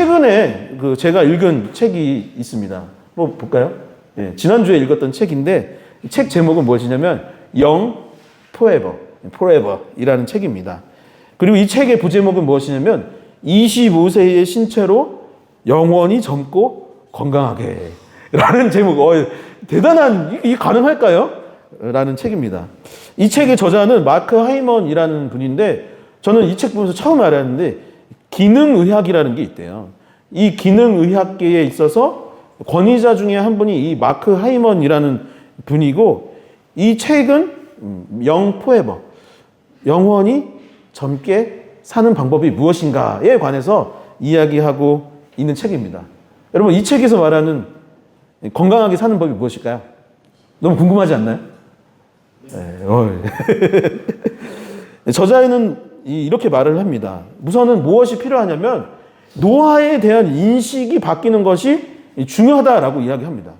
최근에 제가 읽은 책이 있습니다. 뭐 볼까요? 예, 지난주에 읽었던 책인데 이 책 제목은 무엇이냐면 Young Forever이라는 책입니다. 그리고 이 책의 부제목은 무엇이냐면 25세의 신체로 영원히 젊고 건강하게 라는 제목. 대단한, 이 가능할까요? 라는 책입니다. 이 책의 저자는 마크 하이먼이라는 분인데 저는 이 책 보면서 처음 알았는데 기능의학이라는 게 있대요. 이 기능의학계에 있어서 권위자 중에 한 분이 이 마크 하이먼이라는 분이고 이 책은 Young Forever, 영원히 젊게 사는 방법이 무엇인가에 관해서 이야기하고 있는 책입니다. 여러분, 이 책에서 말하는 건강하게 사는 법이 무엇일까요? 너무 궁금하지 않나요? 네. 저자는 이렇게 말을 합니다. 우선은 무엇이 필요하냐면 노화에 대한 인식이 바뀌는 것이 중요하다라고 이야기합니다.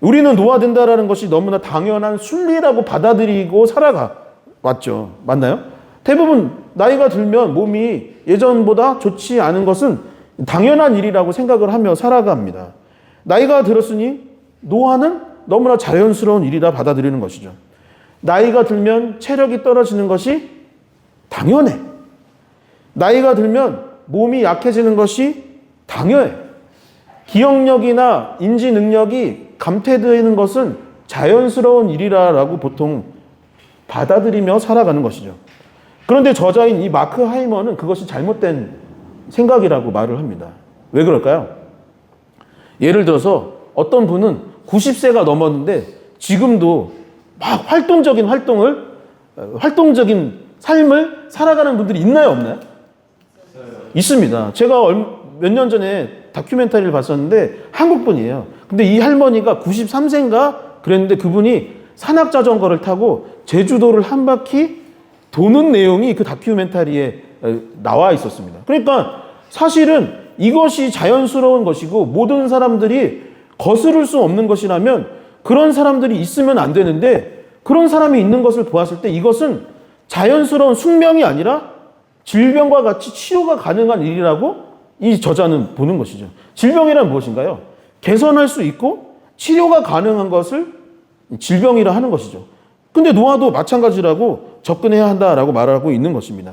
우리는 노화된다라는 것이 너무나 당연한 순리라고 받아들이고 살아왔죠. 맞나요? 대부분 나이가 들면 몸이 예전보다 좋지 않은 것은 당연한 일이라고 생각을 하며 살아갑니다. 나이가 들었으니 노화는 너무나 자연스러운 일이라 받아들이는 것이죠. 나이가 들면 체력이 떨어지는 것이 당연해. 나이가 들면 몸이 약해지는 것이 당연해. 기억력이나 인지 능력이 감퇴되는 것은 자연스러운 일이라고 보통 받아들이며 살아가는 것이죠. 그런데 저자인 이 마크 하이먼은 그것이 잘못된 생각이라고 말을 합니다. 왜 그럴까요? 예를 들어서 어떤 분은 90세가 넘었는데 지금도 막 활동적인 삶을 살아가는 분들이 있나요, 없나요? 있습니다. 제가 몇 년 전에 다큐멘터리를 봤었는데 한국 분이에요. 근데 이 할머니가 93세인가 그랬는데 그분이 산악자전거를 타고 제주도를 한 바퀴 도는 내용이 그 다큐멘터리에 나와 있었습니다. 그러니까 사실은 이것이 자연스러운 것이고 모든 사람들이 거스를 수 없는 것이라면 그런 사람들이 있으면 안 되는데 그런 사람이 있는 것을 보았을 때 이것은 자연스러운 숙명이 아니라 질병과 같이 치료가 가능한 일이라고 이 저자는 보는 것이죠. 질병이란 무엇인가요? 개선할 수 있고 치료가 가능한 것을 질병이라 하는 것이죠. 근데 노화도 마찬가지라고 접근해야 한다라고 말하고 있는 것입니다.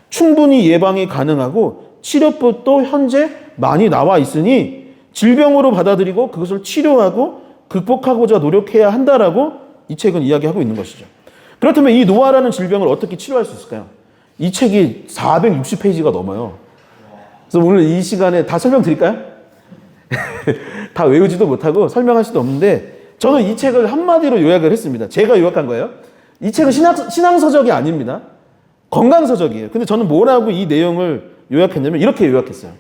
충분히 예방이 가능하고 치료법도 현재 많이 나와 있으니 질병으로 받아들이고 그것을 치료하고 극복하고자 노력해야 한다라고 이 책은 이야기하고 있는 것이죠. 그렇다면 이 노화라는 질병을 어떻게 치료할 수 있을까요? 이 책이 460페이지가 넘어요. 그래서 오늘 이 시간에 다 설명드릴까요? 다 외우지도 못하고 설명할 수도 없는데 저는 이 책을 한마디로 요약을 했습니다. 제가 요약한 거예요. 이 책은 신앙서적이 아닙니다. 건강서적이에요. 근데 저는 뭐라고 이 내용을 요약했냐면 이렇게 요약했어요.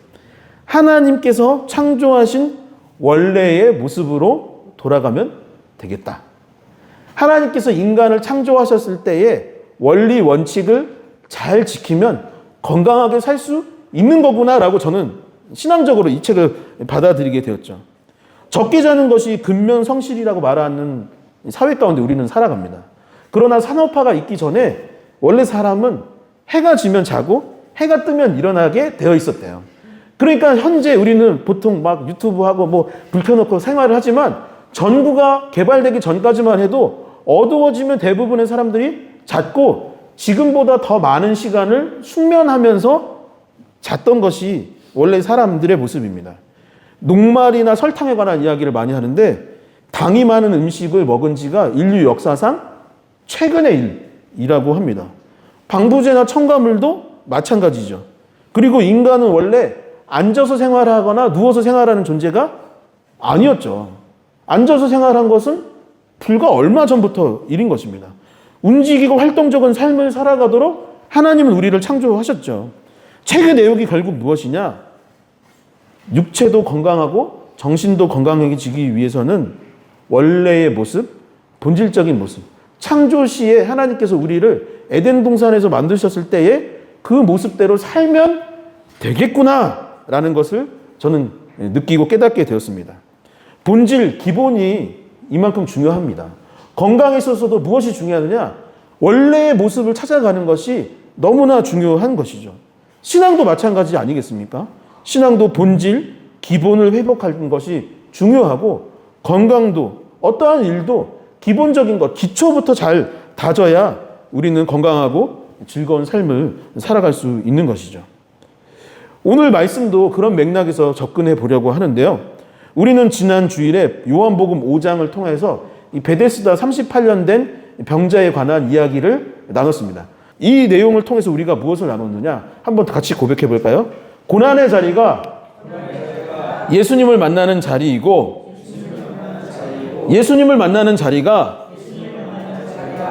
하나님께서 창조하신 원래의 모습으로 돌아가면 되겠다. 하나님께서 인간을 창조하셨을 때의 원리 원칙을 잘 지키면 건강하게 살 수 있는 거구나라고 저는 신앙적으로 이 책을 받아들이게 되었죠. 적게 자는 것이 근면성실이라고 말하는 사회 가운데 우리는 살아갑니다. 그러나 산업화가 있기 전에 원래 사람은 해가 지면 자고 해가 뜨면 일어나게 되어 있었대요. 그러니까 현재 우리는 보통 막 유튜브하고 뭐 불 켜놓고 생활을 하지만 전구가 개발되기 전까지만 해도 어두워지면 대부분의 사람들이 잤고 지금보다 더 많은 시간을 숙면하면서 잤던 것이 원래 사람들의 모습입니다. 녹말이나 설탕에 관한 이야기를 많이 하는데 당이 많은 음식을 먹은 지가 인류 역사상 최근의 일이라고 합니다. 방부제나 첨가물도 마찬가지죠. 그리고 인간은 원래 앉아서 생활하거나 누워서 생활하는 존재가 아니었죠. 앉아서 생활한 것은 불과 얼마 전부터 일인 것입니다. 움직이고 활동적인 삶을 살아가도록 하나님은 우리를 창조하셨죠. 책의 내용이 결국 무엇이냐? 육체도 건강하고 정신도 건강해지기 위해서는 원래의 모습, 본질적인 모습, 창조 시에 하나님께서 우리를 에덴 동산에서 만드셨을 때에 그 모습대로 살면 되겠구나라는 것을 저는 느끼고 깨닫게 되었습니다. 본질, 기본이 이만큼 중요합니다. 건강에 있어서도 무엇이 중요하느냐? 원래의 모습을 찾아가는 것이 너무나 중요한 것이죠. 신앙도 마찬가지 아니겠습니까? 신앙도 본질, 기본을 회복하는 것이 중요하고 건강도 어떠한 일도 기본적인 것, 기초부터 잘 다져야 우리는 건강하고 즐거운 삶을 살아갈 수 있는 것이죠. 오늘 말씀도 그런 맥락에서 접근해 보려고 하는데요. 우리는 지난 주일에 요한복음 5장을 통해서 이 베데스다 38년 된 병자에 관한 이야기를 나눴습니다. 이 내용을 통해서 우리가 무엇을 나눴느냐? 한번 같이 고백해 볼까요? 고난의 자리가 예수님을 만나는 자리이고 예수님을 만나는 자리가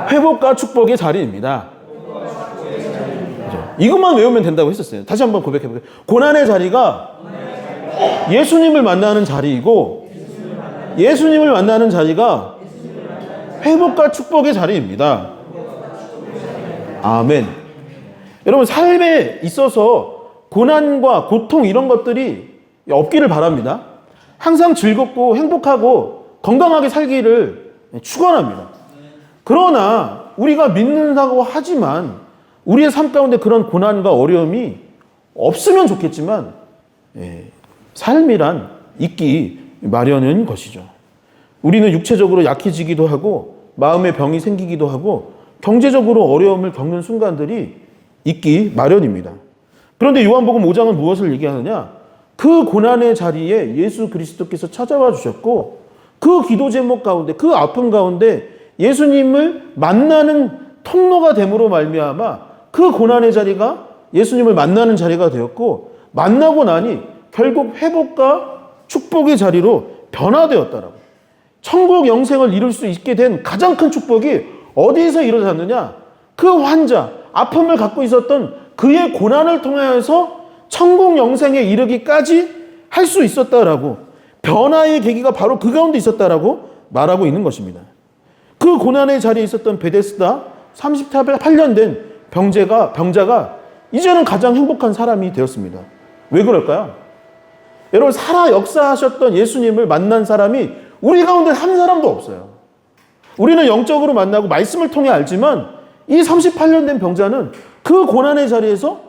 회복과 축복의 자리입니다. 이것만 외우면 된다고 했었어요. 다시 한번 고백해 볼게요. 고난의 자리가 예수님을 만나는 자리이고 예수님을 만나는 자리가 회복과 축복의 자리입니다. 아멘. 여러분, 삶에 있어서 고난과 고통 이런 것들이 없기를 바랍니다. 항상 즐겁고 행복하고 건강하게 살기를 축원합니다. 그러나 우리가 믿는다고 하지만 우리의 삶 가운데 그런 고난과 어려움이 없으면 좋겠지만 삶이란 있기 마련인 것이죠. 우리는 육체적으로 약해지기도 하고 마음의 병이 생기기도 하고 경제적으로 어려움을 겪는 순간들이 있기 마련입니다. 그런데 요한복음 5장은 무엇을 얘기하느냐? 그 고난의 자리에 예수 그리스도께서 찾아와 주셨고 그 기도 제목 가운데 그 아픔 가운데 예수님을 만나는 통로가 됨으로 말미암아 그 고난의 자리가 예수님을 만나는 자리가 되었고 만나고 나니 결국 회복과 축복의 자리로 변화되었다라고. 천국 영생을 이룰 수 있게 된 가장 큰 축복이 어디에서 이루어졌느냐? 그 환자, 아픔을 갖고 있었던 그의 고난을 통해서 천국 영생에 이르기까지 할 수 있었다라고. 변화의 계기가 바로 그 가운데 있었다라고 말하고 있는 것입니다. 그 고난의 자리에 있었던 베데스다 38년 된 병자가 이제는 가장 행복한 사람이 되었습니다. 왜 그럴까요? 여러분, 살아 역사하셨던 예수님을 만난 사람이 우리 가운데 한 사람도 없어요. 우리는 영적으로 만나고 말씀을 통해 알지만 이 38년 된 병자는 그 고난의 자리에서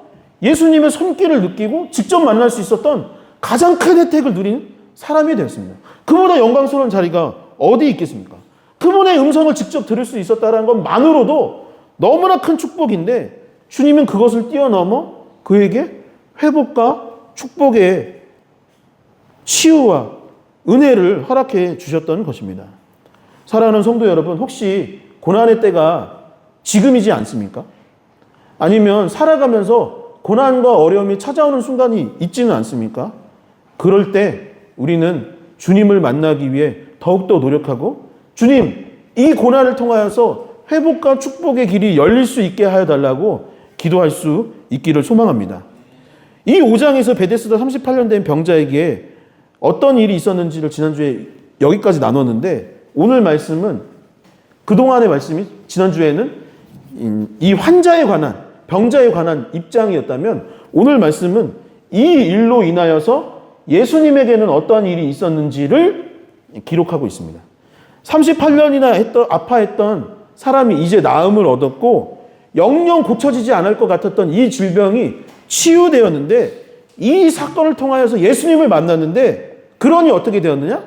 예수님의 손길을 느끼고 직접 만날 수 있었던 가장 큰 혜택을 누린 사람이 되었습니다. 그보다 영광스러운 자리가 어디 있겠습니까? 그분의 음성을 직접 들을 수 있었다는 것만으로도 너무나 큰 축복인데 주님은 그것을 뛰어넘어 그에게 회복과 축복의 치유와 은혜를 허락해 주셨던 것입니다. 사랑하는 성도 여러분, 혹시 고난의 때가 지금이지 않습니까? 아니면 살아가면서 고난과 어려움이 찾아오는 순간이 있지는 않습니까? 그럴 때 우리는 주님을 만나기 위해 더욱더 노력하고 주님, 이 고난을 통하여서 회복과 축복의 길이 열릴 수 있게 하여 달라고 기도할 수 있기를 소망합니다. 이 5장에서 베데스다 38년 된 병자에게 어떤 일이 있었는지를 지난주에 여기까지 나눴는데 오늘 말씀은 그동안의 말씀이 지난주에는 이 환자에 관한 병자에 관한 입장이었다면 오늘 말씀은 이 일로 인하여서 예수님에게는 어떠한 일이 있었는지를 기록하고 있습니다. 38년이나 아파했던 사람이 이제 나음을 얻었고 영영 고쳐지지 않을 것 같았던 이 질병이 치유되었는데 이 사건을 통하여서 예수님을 만났는데 그러니 어떻게 되었느냐?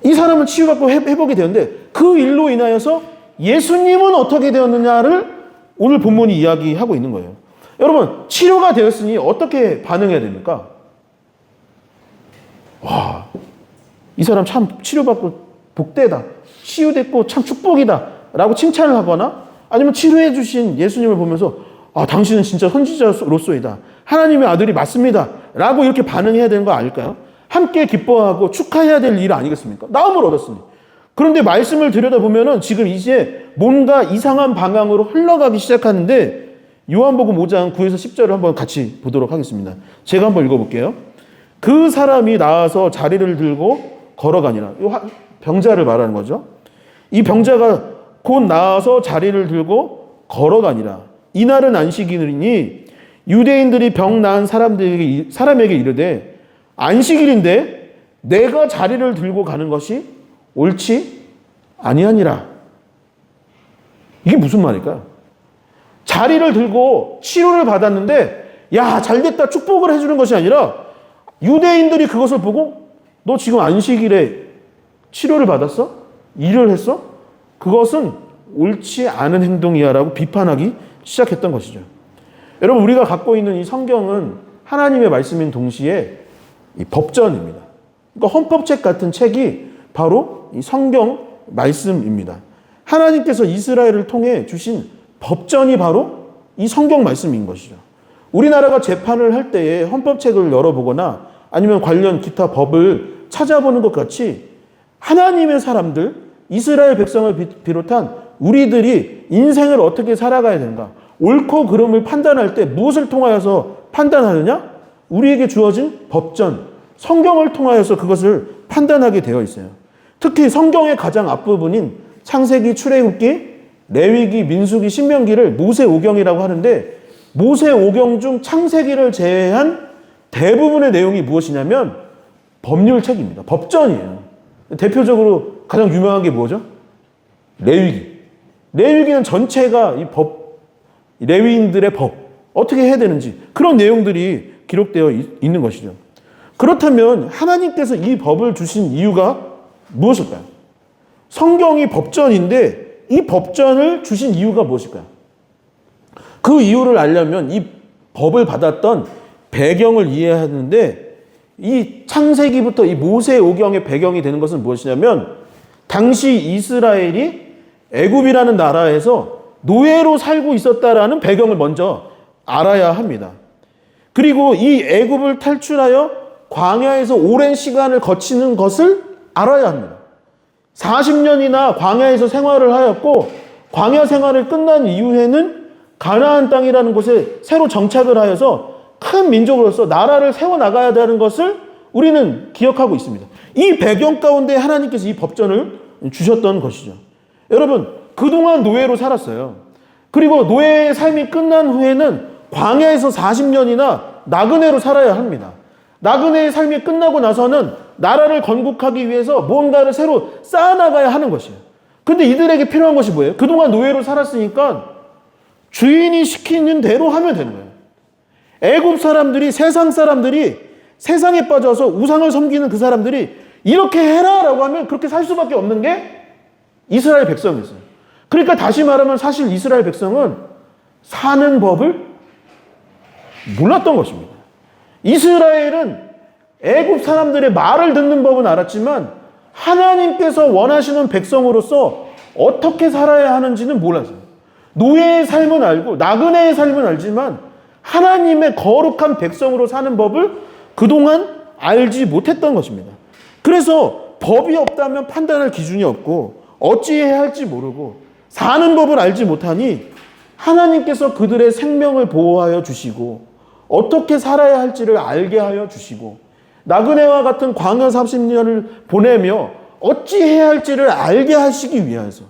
이 사람은 치유받고 회복이 되었는데 그 일로 인하여서 예수님은 어떻게 되었느냐를 오늘 본문이 이야기하고 있는 거예요. 여러분, 치료가 되었으니 어떻게 반응해야 됩니까? 와, 이 사람 참 치료받고 복되다, 치유됐고 참 축복이다 라고 칭찬을 하거나 아니면 치료해 주신 예수님을 보면서 아, 당신은 진짜 선지자로서이다, 하나님의 아들이 맞습니다 라고 이렇게 반응해야 되는 거 아닐까요? 함께 기뻐하고 축하해야 될 일 아니겠습니까? 나음을 얻었으니. 그런데 말씀을 들여다보면은 지금 이제 뭔가 이상한 방향으로 흘러가기 시작하는데 요한복음 5장 9에서 10절을 한번 같이 보도록 하겠습니다. 제가 한번 읽어볼게요. 그 사람이 나와서 자리를 들고 걸어가니라. 병자를 말하는 거죠. 이 병자가 곧 나와서 자리를 들고 걸어가니라. 이날은 안식일이니 유대인들이 병 나은 사람에게 이르되 안식일인데 내가 자리를 들고 가는 것이 옳지 아니하니라. 이게 무슨 말일까요? 자리를 들고 치료를 받았는데 야, 잘됐다 축복을 해주는 것이 아니라 유대인들이 그것을 보고 너 지금 안식일에 치료를 받았어? 일을 했어? 그것은 옳지 않은 행동이야 라고 비판하기 시작했던 것이죠. 여러분, 우리가 갖고 있는 이 성경은 하나님의 말씀인 동시에 이 법전입니다. 그러니까 헌법책 같은 책이 바로 이 성경 말씀입니다. 하나님께서 이스라엘을 통해 주신 법전이 바로 이 성경 말씀인 것이죠. 우리나라가 재판을 할 때에 헌법책을 열어보거나 아니면 관련 기타 법을 찾아보는 것 같이 하나님의 사람들, 이스라엘 백성을 비롯한 우리들이 인생을 어떻게 살아가야 되는가, 옳고 그름을 판단할 때 무엇을 통하여서 판단하느냐? 우리에게 주어진 법전, 성경을 통하여서 그것을 판단하게 되어 있어요. 특히 성경의 가장 앞부분인 창세기, 출애굽기, 레위기, 민수기, 신명기를 모세오경이라고 하는데 모세오경 중 창세기를 제외한 대부분의 내용이 무엇이냐면 법률책입니다. 법전이에요. 대표적으로 가장 유명한 게 뭐죠? 레위기. 레위기는 전체가 이 레위인들의 법, 어떻게 해야 되는지 그런 내용들이 기록되어 있는 것이죠. 그렇다면 하나님께서 이 법을 주신 이유가 무엇일까요? 성경이 법전인데 이 법전을 주신 이유가 무엇일까요? 그 이유를 알려면 이 법을 받았던 배경을 이해하는데 이 창세기부터 이 모세오경의 배경이 되는 것은 무엇이냐면 당시 이스라엘이 애굽이라는 나라에서 노예로 살고 있었다라는 배경을 먼저 알아야 합니다. 그리고 이 애굽을 탈출하여 광야에서 오랜 시간을 거치는 것을 알아야 합니다. 40년이나 광야에서 생활을 하였고 광야 생활을 끝난 이후에는 가나안 땅이라는 곳에 새로 정착을 하여서 큰 민족으로서 나라를 세워나가야 되는 것을 우리는 기억하고 있습니다. 이 배경 가운데 하나님께서 이 법전을 주셨던 것이죠. 여러분, 그동안 노예로 살았어요. 그리고 노예의 삶이 끝난 후에는 광야에서 40년이나 나그네로 살아야 합니다. 나그네의 삶이 끝나고 나서는 나라를 건국하기 위해서 무언가를 새로 쌓아나가야 하는 것이에요. 근데 이들에게 필요한 것이 뭐예요? 그동안 노예로 살았으니까 주인이 시키는 대로 하면 되는 거예요. 애굽 사람들이, 세상 사람들이, 세상에 빠져서 우상을 섬기는 그 사람들이 이렇게 해라라고 하면 그렇게 살 수밖에 없는 게 이스라엘 백성이었어요. 그러니까 다시 말하면 사실 이스라엘 백성은 사는 법을 몰랐던 것입니다. 이스라엘은 애굽 사람들의 말을 듣는 법은 알았지만 하나님께서 원하시는 백성으로서 어떻게 살아야 하는지는 몰랐어요. 노예의 삶은 알고 나그네의 삶은 알지만 하나님의 거룩한 백성으로 사는 법을 그동안 알지 못했던 것입니다. 그래서 법이 없다면 판단할 기준이 없고 어찌해야 할지 모르고 사는 법을 알지 못하니 하나님께서 그들의 생명을 보호하여 주시고 어떻게 살아야 할지를 알게 하여 주시고 나그네와 같은 광야 30년을 보내며 어찌해야 할지를 알게 하시기 위해서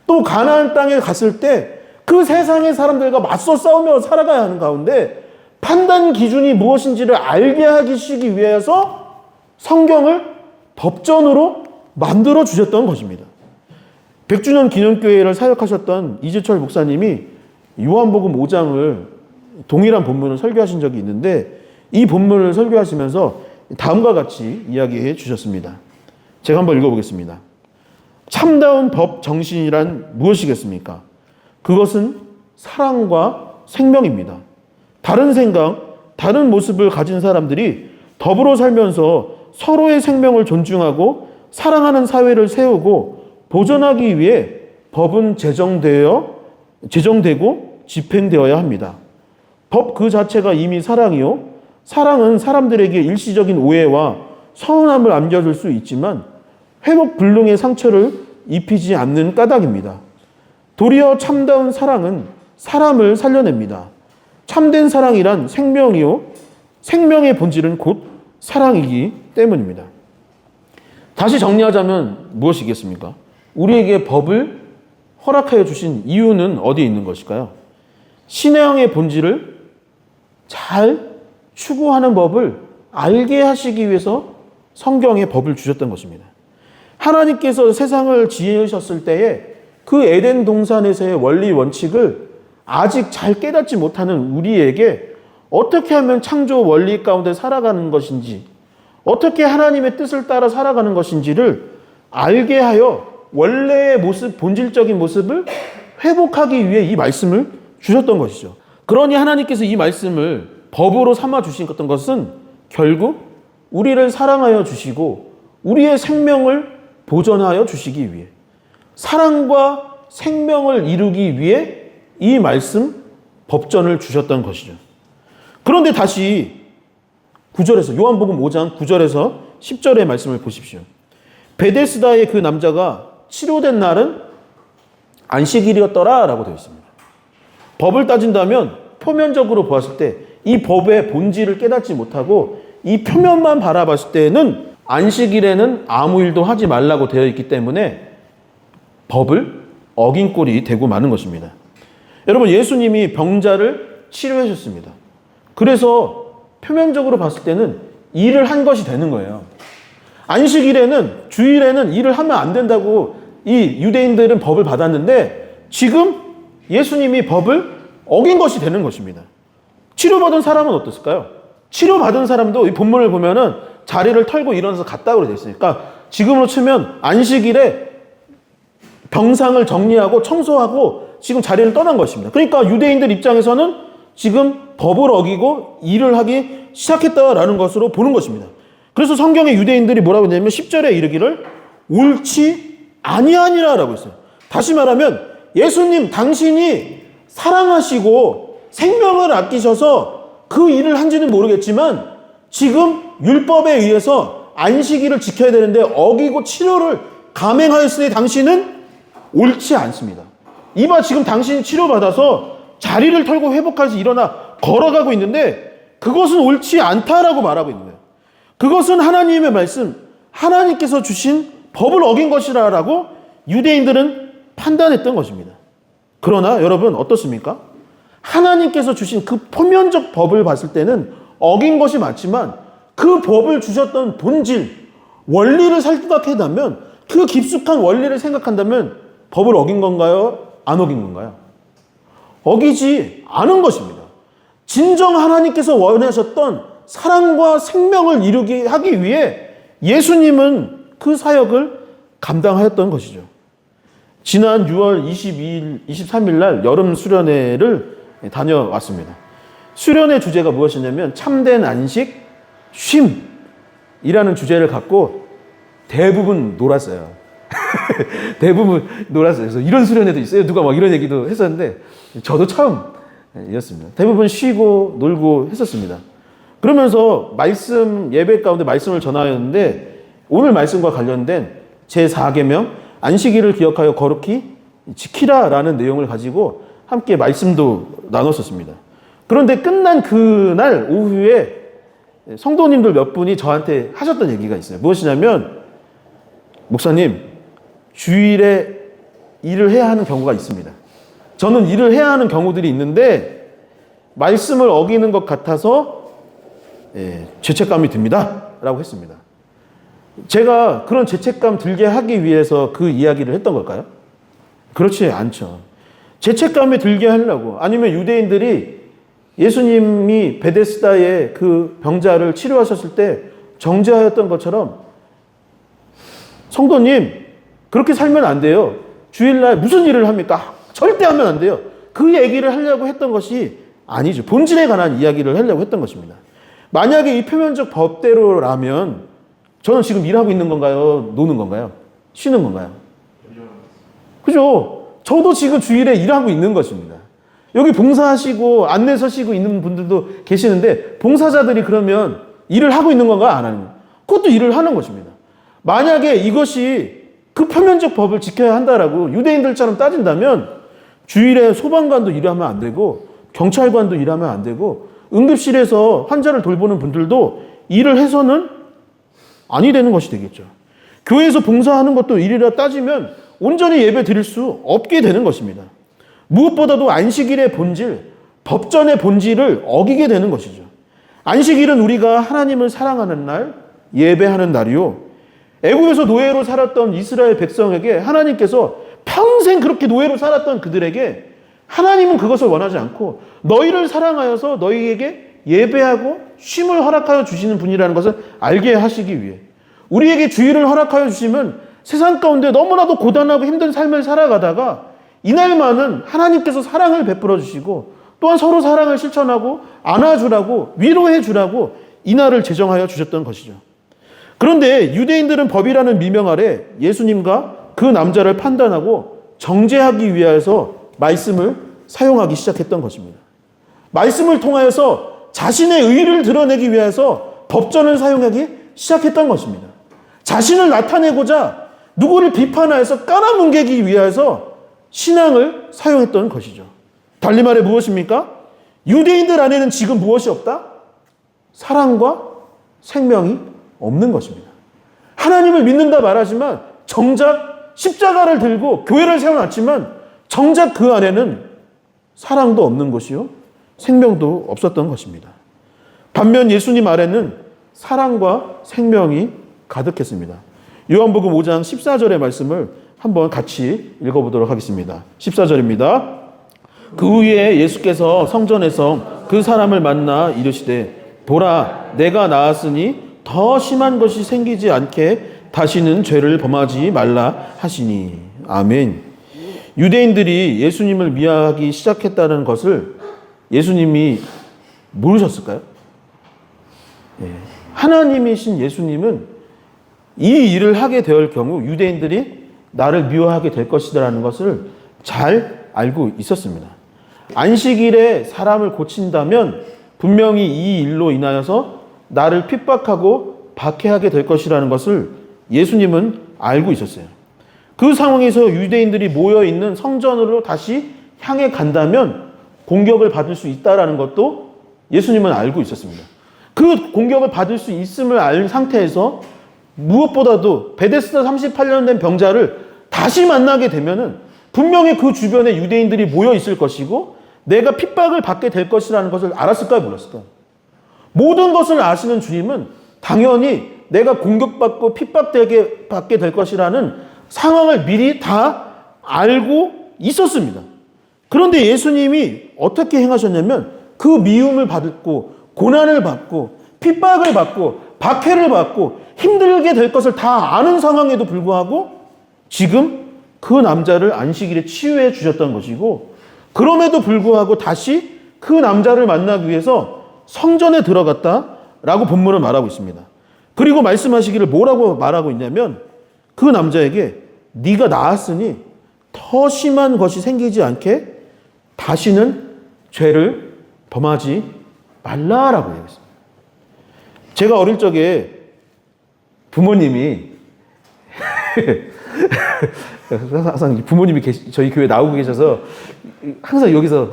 또 가나안 땅에 갔을 때 그 세상의 사람들과 맞서 싸우며 살아가야 하는 가운데 판단 기준이 무엇인지를 알게 하시기 위해서 성경을 법전으로 만들어 주셨던 것입니다. 100주년 기념교회를 사역하셨던 이재철 목사님이 요한복음 5장을 동일한 본문을 설교하신 적이 있는데 이 본문을 설교하시면서 다음과 같이 이야기해 주셨습니다. 제가 한번 읽어보겠습니다. 참다운 법 정신이란 무엇이겠습니까? 그것은 사랑과 생명입니다. 다른 생각, 다른 모습을 가진 사람들이 더불어 살면서 서로의 생명을 존중하고 사랑하는 사회를 세우고 보존하기 위해 법은 제정되고 집행되어야 합니다. 법 그 자체가 이미 사랑이요. 사랑은 사람들에게 일시적인 오해와 서운함을 안겨줄 수 있지만 회복 불능의 상처를 입히지 않는 까닭입니다. 도리어 참다운 사랑은 사람을 살려냅니다. 참된 사랑이란 생명이요. 생명의 본질은 곧 사랑이기 때문입니다. 다시 정리하자면 무엇이겠습니까? 우리에게 법을 허락하여 주신 이유는 어디에 있는 것일까요? 신앙의 본질을 잘 추구하는 법을 알게 하시기 위해서 성경에 법을 주셨던 것입니다. 하나님께서 세상을 지으셨을 때에 그 에덴 동산에서의 원리 원칙을 아직 잘 깨닫지 못하는 우리에게 어떻게 하면 창조 원리 가운데 살아가는 것인지, 어떻게 하나님의 뜻을 따라 살아가는 것인지를 알게 하여 원래의 모습, 본질적인 모습을 회복하기 위해 이 말씀을 주셨던 것이죠. 그러니 하나님께서 이 말씀을 법으로 삼아 주셨던 것은 결국 우리를 사랑하여 주시고 우리의 생명을 보존하여 주시기 위해, 사랑과 생명을 이루기 위해 이 말씀, 법전을 주셨던 것이죠. 그런데 다시 9절에서, 요한복음 5장 9절에서 10절의 말씀을 보십시오. 베데스다의 그 남자가 치료된 날은 안식일이었더라 라고 되어 있습니다. 법을 따진다면 표면적으로 보았을 때 이 법의 본질을 깨닫지 못하고 이 표면만 바라봤을 때는 안식일에는 아무 일도 하지 말라고 되어 있기 때문에 법을 어긴 꼴이 되고 마는 것입니다. 여러분, 예수님이 병자를 치료해 주셨습니다. 그래서 표면적으로 봤을 때는 일을 한 것이 되는 거예요. 안식일에는, 주일에는 일을 하면 안 된다고 이 유대인들은 법을 받았는데 지금 예수님이 법을 어긴 것이 되는 것입니다. 치료받은 사람은 어땠을까요? 치료받은 사람도 이 본문을 보면은 자리를 털고 일어나서 갔다고 되어 있으니까 지금으로 치면 안식일에 병상을 정리하고 청소하고 지금 자리를 떠난 것입니다. 그러니까 유대인들 입장에서는 지금 법을 어기고 일을 하기 시작했다라는 것으로 보는 것입니다. 그래서 성경의 유대인들이 뭐라고 했냐면 10절에 이르기를 옳지 아니하니라라고 했어요. 다시 말하면 예수님 당신이 사랑하시고 생명을 아끼셔서 그 일을 한지는 모르겠지만 지금 율법에 의해서 안식일을 지켜야 되는데 어기고 치료를 감행하였으니 당신은 옳지 않습니다. 이봐, 지금 당신이 치료받아서 자리를 털고 회복해서 일어나 걸어가고 있는데 그것은 옳지 않다라고 말하고 있는 거예요. 그것은 하나님의 말씀, 하나님께서 주신 법을 어긴 것이라고 유대인들은 판단했던 것입니다. 그러나 여러분 어떻습니까? 하나님께서 주신 그 표면적 법을 봤을 때는 어긴 것이 맞지만 그 법을 주셨던 본질, 원리를 생각한다면, 그 깊숙한 원리를 생각한다면 법을 어긴 건가요? 안 어긴 건가요? 어기지 않은 것입니다. 진정 하나님께서 원하셨던 사랑과 생명을 이루게 하기 위해 예수님은 그 사역을 감당하였던 것이죠. 지난 6월 22일, 23일 날 여름 수련회를 다녀왔습니다. 수련회 주제가 무엇이냐면 참된 안식, 쉼이라는 주제를 갖고 대부분 놀았어요. 대부분 놀았어요. 그래서 이런 수련회도 있어요. 누가 막 이런 얘기도 했었는데 저도 처음이었습니다. 대부분 쉬고 놀고 했었습니다. 그러면서 말씀, 예배 가운데 말씀을 전하였는데 오늘 말씀과 관련된 제4계명 안식일을 기억하여 거룩히 지키라라는 내용을 가지고 함께 말씀도 나눴었습니다. 그런데 끝난 그날 오후에 성도님들 몇 분이 저한테 하셨던 얘기가 있어요. 무엇이냐면, 목사님, 주일에 일을 해야 하는 경우가 있습니다. 저는 일을 해야 하는 경우들이 있는데 말씀을 어기는 것 같아서 죄책감이 듭니다 라고 했습니다. 제가 그런 죄책감 들게 하기 위해서 그 이야기를 했던 걸까요? 그렇지 않죠. 죄책감이 들게 하려고, 아니면 유대인들이 예수님이 베데스다의 그 병자를 치료하셨을 때 정죄하였던 것처럼 성도님 그렇게 살면 안 돼요. 주일날 무슨 일을 합니까? 절대 하면 안 돼요. 그 얘기를 하려고 했던 것이 아니죠. 본질에 관한 이야기를 하려고 했던 것입니다. 만약에 이 표면적 법대로라면 저는 지금 일하고 있는 건가요? 노는 건가요? 쉬는 건가요? 그죠? 저도 지금 주일에 일하고 있는 것입니다. 여기 봉사하시고 안내 서시고 있는 분들도 계시는데 봉사자들이 그러면 일을 하고 있는 건가? 안 하는 건가? 그것도 일을 하는 것입니다. 만약에 이것이 그 표면적 법을 지켜야 한다라고 유대인들처럼 따진다면 주일에 소방관도 일하면 안 되고 경찰관도 일하면 안 되고 응급실에서 환자를 돌보는 분들도 일을 해서는 아니 되는 것이 되겠죠. 교회에서 봉사하는 것도 일이라 따지면 온전히 예배 드릴 수 없게 되는 것입니다. 무엇보다도 안식일의 본질, 법전의 본질을 어기게 되는 것이죠. 안식일은 우리가 하나님을 사랑하는 날, 예배하는 날이요. 애국에서 노예로 살았던 이스라엘 백성에게 하나님께서 평생 그렇게 노예로 살았던 그들에게 하나님은 그것을 원하지 않고 너희를 사랑하여서 너희에게 예배하고 쉼을 허락하여 주시는 분이라는 것을 알게 하시기 위해, 우리에게 주의를 허락하여 주시면 세상 가운데 너무나도 고단하고 힘든 삶을 살아가다가 이날만은 하나님께서 사랑을 베풀어 주시고 또한 서로 사랑을 실천하고 안아주라고 위로해 주라고 이날을 제정하여 주셨던 것이죠. 그런데 유대인들은 법이라는 미명 아래 예수님과 그 남자를 판단하고 정죄하기 위해서 말씀을 사용하기 시작했던 것입니다. 말씀을 통하여서 자신의 의를 드러내기 위해서 법전을 사용하기 시작했던 것입니다. 자신을 나타내고자 누구를 비판하여서 깔아뭉개기 위해서 신앙을 사용했던 것이죠. 달리 말해 무엇입니까? 유대인들 안에는 지금 무엇이 없다? 사랑과 생명이 없는 것입니다. 하나님을 믿는다 말하지만 정작 십자가를 들고 교회를 세워놨지만 정작 그 안에는 사랑도 없는 것이요 생명도 없었던 것입니다. 반면 예수님 아래는 사랑과 생명이 가득했습니다. 요한복음 5장 14절의 말씀을 한번 같이 읽어보도록 하겠습니다. 14절입니다. 그 후에 예수께서 성전에서 그 사람을 만나 이르시되 보라 내가 나았으니 더 심한 것이 생기지 않게 다시는 죄를 범하지 말라 하시니. 아멘. 유대인들이 예수님을 미워하기 시작했다는 것을 예수님이 모르셨을까요? 하나님이신 예수님은 이 일을 하게 될 경우 유대인들이 나를 미워하게 될 것이라는 것을 잘 알고 있었습니다. 안식일에 사람을 고친다면 분명히 이 일로 인하여서 나를 핍박하고 박해하게 될 것이라는 것을 예수님은 알고 있었어요. 그 상황에서 유대인들이 모여있는 성전으로 다시 향해 간다면 공격을 받을 수 있다는 것도 예수님은 알고 있었습니다. 그 공격을 받을 수 있음을 알 상태에서 무엇보다도 베데스다 38년 된 병자를 다시 만나게 되면은 분명히 그 주변에 유대인들이 모여 있을 것이고 내가 핍박을 받게 될 것이라는 것을 알았을까요? 몰랐을까요? 모든 것을 아시는 주님은 당연히 내가 공격받고 핍박되게 받게 될 것이라는 상황을 미리 다 알고 있었습니다. 그런데 예수님이 어떻게 행하셨냐면 그 미움을 받고 고난을 받고 핍박을 받고 박해를 받고 힘들게 될 것을 다 아는 상황에도 불구하고 지금 그 남자를 안식일에 치유해 주셨던 것이고 그럼에도 불구하고 다시 그 남자를 만나기 위해서 성전에 들어갔다라고 본문은 말하고 있습니다. 그리고 말씀하시기를 뭐라고 말하고 있냐면 그 남자에게 네가 나았으니 더 심한 것이 생기지 않게 다시는 죄를 범하지 말라라고 얘기했습니다. 제가 어릴 적에 부모님이 항상 부모님이 저희 교회 나오고 계셔서 항상 여기서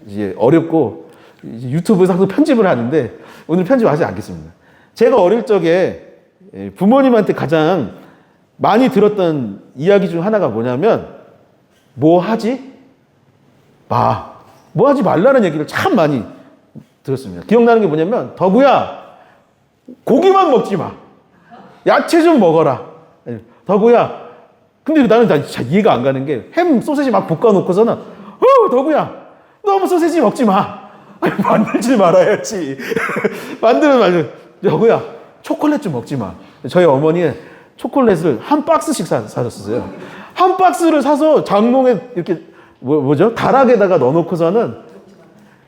이제 어렵고 이제 유튜브에서 항상 편집을 하는데 오늘 편집하지 않겠습니다. 제가 어릴 적에 부모님한테 가장 많이 들었던 이야기 중 하나가 뭐냐면 뭐 하지 마. 뭐 하지 말라는 얘기를 참 많이 들었습니다. 기억나는 게 뭐냐면 덕우야 고기만 먹지 마. 야채 좀 먹어라. 덕우야 근데 나는 진짜 이해가 안 가는 게 햄 소세지 막 볶아놓고서는 덕우야 너무 소세지 먹지 마. 아니, 만들지 말아야지. 만들면 말죠. 덕우야 초콜릿 좀 먹지 마. 저희 어머니는 초콜릿을 한 박스씩 사셨어요. 한 박스를 사서 장롱에 이렇게 뭐죠? 다락에다가 넣어놓고서는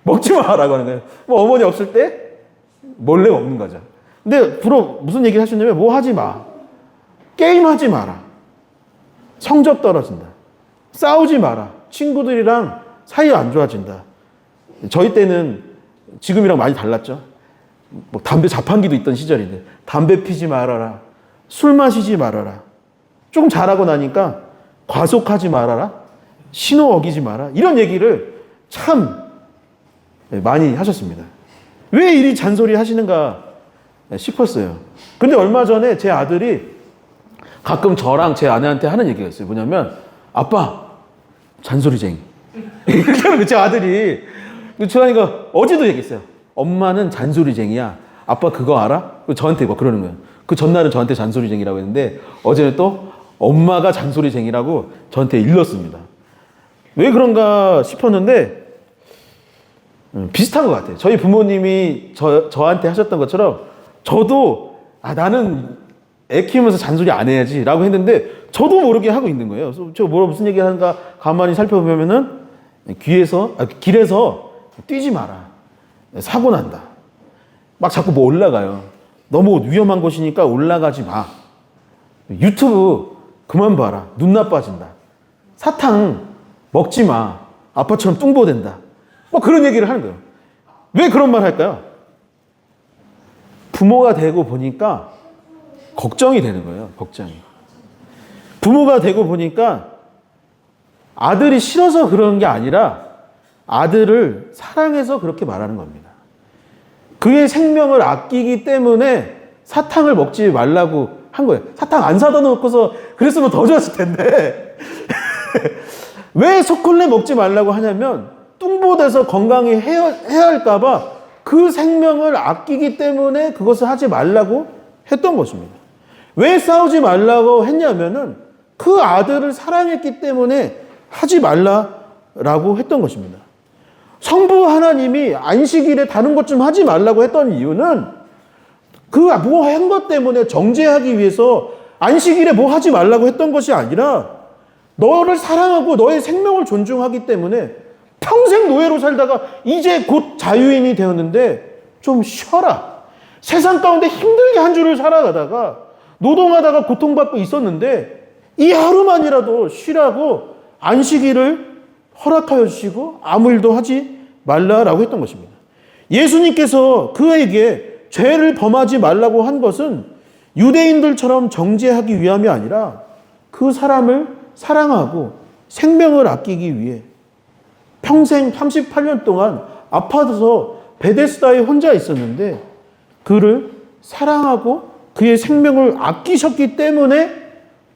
먹지 마라고 하는 거예요. 뭐 어머니 없을 때 몰래 먹는 거죠. 근데 주로 무슨 얘기를 하셨냐면 뭐 하지 마. 게임하지 마라. 성적 떨어진다. 싸우지 마라. 친구들이랑 사이 안 좋아진다. 저희 때는 지금이랑 많이 달랐죠. 뭐 담배 자판기도 있던 시절인데 담배 피지 말아라. 술 마시지 말아라. 조금 잘하고 나니까 과속하지 말아라. 신호 어기지 마라. 이런 얘기를 참 많이 하셨습니다. 왜 이리 잔소리 하시는가 싶었어요. 근데 얼마 전에 제 아들이 가끔 저랑 제 아내한테 하는 얘기가 있어요. 뭐냐면 아빠 잔소리쟁이. 이렇게 하는 거예요. 제 아들이. 저하니까 어제도 얘기했어요. 엄마는 잔소리쟁이야. 아빠 그거 알아? 저한테 뭐 그러는 거예요. 그 전날은 저한테 잔소리쟁이라고 했는데 어제는 또 엄마가 잔소리쟁이라고 저한테 일렀습니다. 왜 그런가 싶었는데 비슷한 것 같아요. 저희 부모님이 저한테 하셨던 것처럼 저도 나는 애 키우면서 잔소리 안 해야지 라고 했는데 저도 모르게 하고 있는 거예요. 그래서 저 무슨 얘기 하는가 가만히 살펴보면은 길에서 뛰지 마라. 사고 난다. 막 자꾸 뭐 올라가요. 너무 위험한 곳이니까 올라가지 마. 유튜브 그만 봐라. 눈 나빠진다. 사탕 먹지 마. 아빠처럼 뚱보된다. 뭐 그런 얘기를 하는 거예요. 왜 그런 말 할까요? 부모가 되고 보니까 걱정이 되는 거예요. 걱정이. 부모가 되고 보니까 아들이 싫어서 그런 게 아니라 아들을 사랑해서 그렇게 말하는 겁니다. 그의 생명을 아끼기 때문에 사탕을 먹지 말라고 한 거예요. 사탕 안 사다 놓고서 그랬으면 더 좋았을 텐데. 왜 초콜릿 먹지 말라고 하냐면 뚱보돼서 건강히 해할까봐 그 생명을 아끼기 때문에 그것을 하지 말라고 했던 것입니다. 왜 싸우지 말라고 했냐면은 그 아들을 사랑했기 때문에 하지 말라라고 했던 것입니다. 성부 하나님이 안식일에 다른 것 좀 하지 말라고 했던 이유는 그 뭐 한 것 때문에 정죄하기 위해서 안식일에 뭐 하지 말라고 했던 것이 아니라 너를 사랑하고 너의 생명을 존중하기 때문에 평생 노예로 살다가 이제 곧 자유인이 되었는데 좀 쉬어라. 세상 가운데 힘들게 한 주를 살아가다가 노동하다가 고통받고 있었는데 이 하루만이라도 쉬라고 안식일을 허락하여 주시고 아무 일도 하지 말라라고 했던 것입니다. 예수님께서 그에게 죄를 범하지 말라고 한 것은 유대인들처럼 정죄하기 위함이 아니라 그 사람을 사랑하고 생명을 아끼기 위해 평생 38년 동안 아파서 베데스다에 혼자 있었는데 그를 사랑하고 그의 생명을 아끼셨기 때문에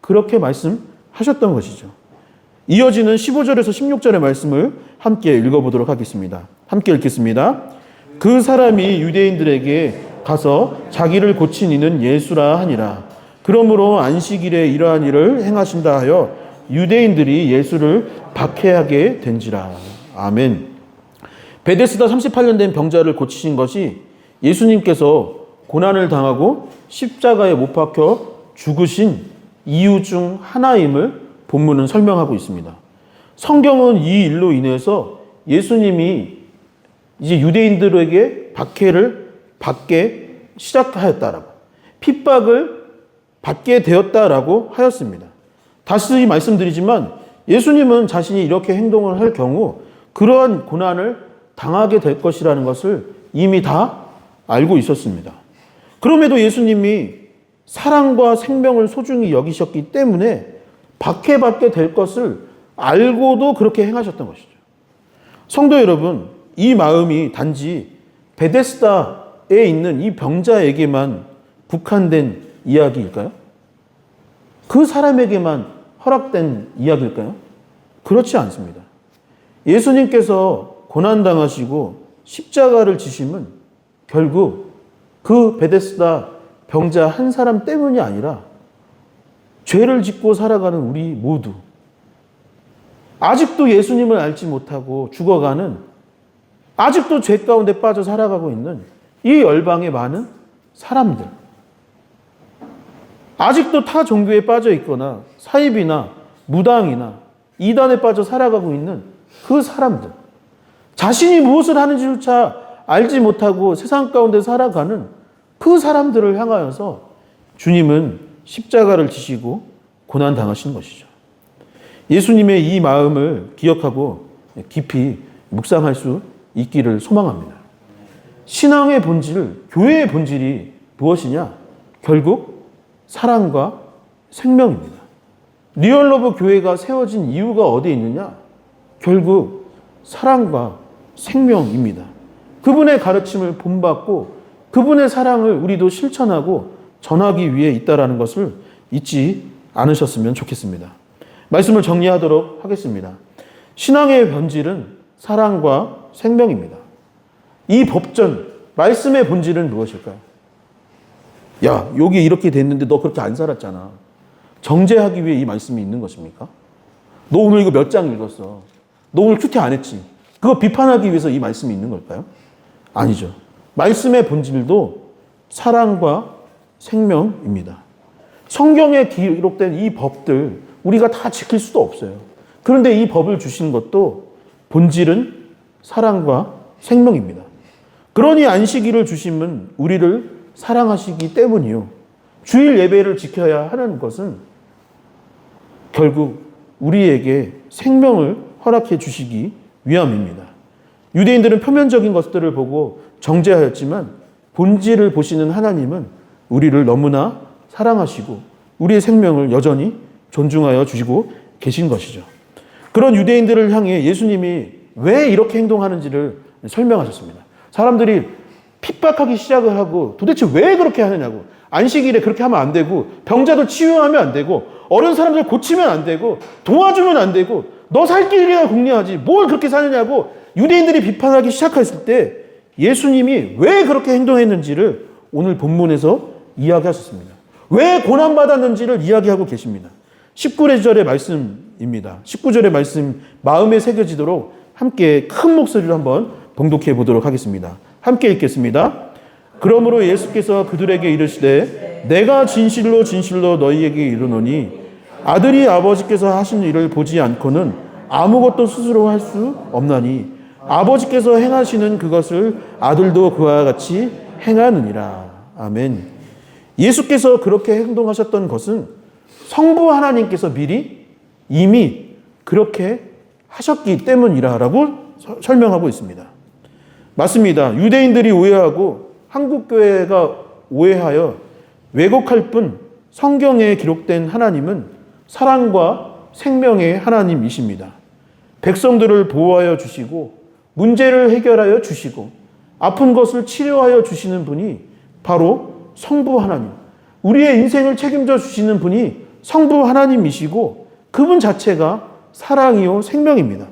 그렇게 말씀하셨던 것이죠. 이어지는 15절에서 16절의 말씀을 함께 읽어보도록 하겠습니다. 함께 읽겠습니다. 그 사람이 유대인들에게 가서 자기를 고친 이는 예수라 하니라. 그러므로 안식일에 이러한 일을 행하신다 하여 유대인들이 예수를 박해하게 된지라. 아멘. 베데스다 38년 된 병자를 고치신 것이 예수님께서 고난을 당하고 십자가에 못 박혀 죽으신 이유 중 하나임을 본문은 설명하고 있습니다. 성경은 이 일로 인해서 예수님이 이제 유대인들에게 박해를 받게 시작하였다라고, 핍박을 받게 되었다라고 하였습니다. 다시 말씀드리지만 예수님은 자신이 이렇게 행동을 할 경우 그러한 고난을 당하게 될 것이라는 것을 이미 다 알고 있었습니다. 그럼에도 예수님이 사랑과 생명을 소중히 여기셨기 때문에 박해받게 될 것을 알고도 그렇게 행하셨던 것이죠. 성도 여러분, 이 마음이 단지 베데스다에 있는 이 병자에게만 국한된 이야기일까요? 그 사람에게만 허락된 이야기일까요? 그렇지 않습니다. 예수님께서 고난당하시고 십자가를 지심은 결국 그 베데스다 병자 한 사람 때문이 아니라 죄를 짓고 살아가는 우리 모두, 아직도 예수님을 알지 못하고 죽어가는, 아직도 죄 가운데 빠져 살아가고 있는 이 열방의 많은 사람들, 아직도 타 종교에 빠져 있거나 사입이나 무당이나 이단에 빠져 살아가고 있는 그 사람들, 자신이 무엇을 하는지조차 알지 못하고 세상 가운데 살아가는 그 사람들을 향하여서 주님은 십자가를 지시고 고난당하신 것이죠. 예수님의 이 마음을 기억하고 깊이 묵상할 수 있기를 소망합니다. 신앙의 본질, 교회의 본질이 무엇이냐? 결국 사랑과 생명입니다. 리얼러브 교회가 세워진 이유가 어디에 있느냐? 결국 사랑과 생명입니다. 그분의 가르침을 본받고 그분의 사랑을 우리도 실천하고 전하기 위해 있다라는 것을 잊지 않으셨으면 좋겠습니다. 말씀을 정리하도록 하겠습니다. 신앙의 본질은 사랑과 생명입니다. 이 법전, 말씀의 본질은 무엇일까요? 야, 여기 이렇게 됐는데 너 그렇게 안 살았잖아. 정죄하기 위해 이 말씀이 있는 것입니까? 너 오늘 이거 몇 장 읽었어? 너 오늘 큐티 안 했지? 그거 비판하기 위해서 이 말씀이 있는 걸까요? 아니죠. 말씀의 본질도 사랑과 생명입니다. 성경에 기록된 이 법들 우리가 다 지킬 수도 없어요. 그런데 이 법을 주신 것도 본질은 사랑과 생명입니다. 그러니 안식일을 주심은 우리를 사랑하시기 때문이요. 주일 예배를 지켜야 하는 것은 결국 우리에게 생명을 허락해 주시기 위함입니다. 유대인들은 표면적인 것들을 보고 정죄하였지만 본질을 보시는 하나님은 우리를 너무나 사랑하시고 우리의 생명을 여전히 존중하여 주시고 계신 것이죠. 그런 유대인들을 향해 예수님이 왜 이렇게 행동하는지를 설명하셨습니다. 사람들이 핍박하기 시작을 하고 도대체 왜 그렇게 하느냐고. 안식일에 그렇게 하면 안 되고 병자도 치유하면 안 되고 어른 사람들 고치면 안 되고 도와주면 안 되고 너 살 길이나 궁리하지 뭘 그렇게 사느냐고 유대인들이 비판하기 시작했을 때 예수님이 왜 그렇게 행동했는지를 오늘 본문에서 이야기하셨습니다. 왜 고난받았는지를 이야기하고 계십니다. 19절의 말씀입니다. 19절의 말씀 마음에 새겨지도록 함께 큰 목소리로 한번 봉독해 보도록 하겠습니다. 함께 읽겠습니다. 그러므로 예수께서 그들에게 이르시되 내가 진실로 진실로 너희에게 이르노니 아들이 아버지께서 하신 일을 보지 않고는 아무것도 스스로 할 수 없나니 아버지께서 행하시는 그것을 아들도 그와 같이 행하느니라. 아멘. 예수께서 그렇게 행동하셨던 것은 성부 하나님께서 미리 이미 그렇게 하셨기 때문이라고 설명하고 있습니다. 맞습니다. 유대인들이 오해하고 한국교회가 오해하여 왜곡할 뿐 성경에 기록된 하나님은 사랑과 생명의 하나님이십니다. 백성들을 보호하여 주시고 문제를 해결하여 주시고 아픈 것을 치료하여 주시는 분이 바로 성부 하나님, 우리의 인생을 책임져 주시는 분이 성부 하나님이시고 그분 자체가 사랑이요 생명입니다.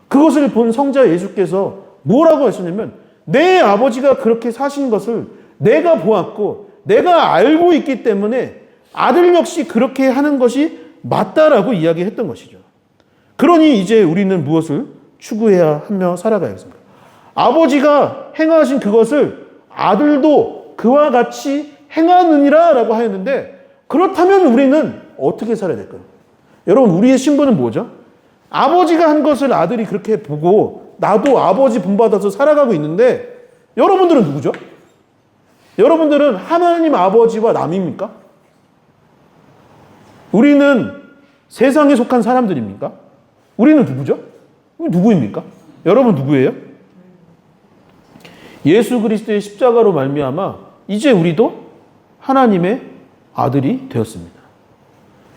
그것을 본 성자 예수께서 뭐라고 하시냐면 내 아버지가 그렇게 사신 것을 내가 보았고 내가 알고 있기 때문에 아들 역시 그렇게 하는 것이 맞다라고 이야기했던 것이죠. 그러니 이제 우리는 무엇을 추구해야 하며 살아가야겠습니까? 아버지가 행하신 그것을 아들도 그와 같이 행하느니라 라고 하였는데 그렇다면 우리는 어떻게 살아야 될까요? 여러분 우리의 신분은 뭐죠? 아버지가 한 것을 아들이 그렇게 보고 나도 아버지 본받아서 살아가고 있는데 여러분들은 누구죠? 여러분들은 하나님 아버지와 남입니까? 우리는 세상에 속한 사람들입니까? 우리는 누구죠? 누구입니까? 여러분 누구예요? 예수 그리스도의 십자가로 말미암아 이제 우리도 하나님의 아들이 되었습니다.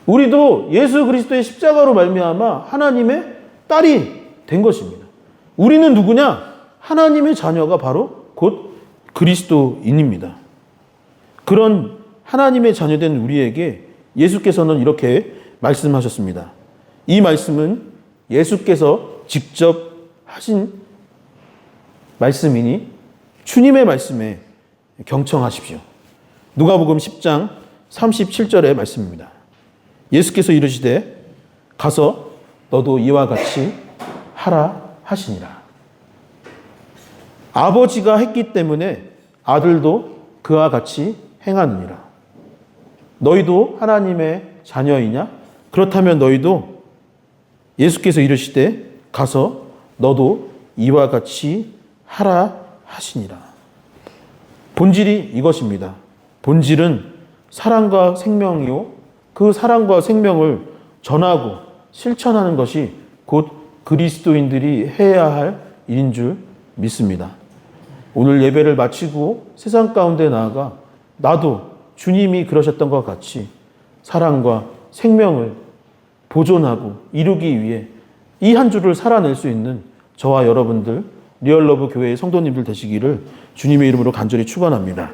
우리도 예수 그리스도의 십자가로 말미암아 하나님의 딸이 된 것입니다. 우리는 누구냐? 하나님의 자녀가 바로 곧 그리스도인입니다. 그런 하나님의 자녀된 우리에게 예수께서는 이렇게 말씀하셨습니다. 이 말씀은 예수께서 직접 하신 말씀이니 주님의 말씀에 경청하십시오. 누가복음 10장 37절의 말씀입니다. 예수께서 이르시되 가서 너도 이와 같이 하라 하시니라. 아버지가 했기 때문에 아들도 그와 같이 행하느니라. 너희도 하나님의 자녀이냐? 그렇다면 너희도 예수께서 이르시되 가서 너도 이와 같이 하라 하시니라. 본질이 이것입니다. 본질은 사랑과 생명이요. 그 사랑과 생명을 전하고 실천하는 것이 곧 그리스도인들이 해야 할 일인 줄 믿습니다. 오늘 예배를 마치고 세상 가운데 나아가 나도 주님이 그러셨던 것 같이 사랑과 생명을 보존하고 이루기 위해 이 한 주를 살아낼 수 있는 저와 여러분들 리얼러브 교회의 성도님들 되시기를 주님의 이름으로 간절히 축원합니다.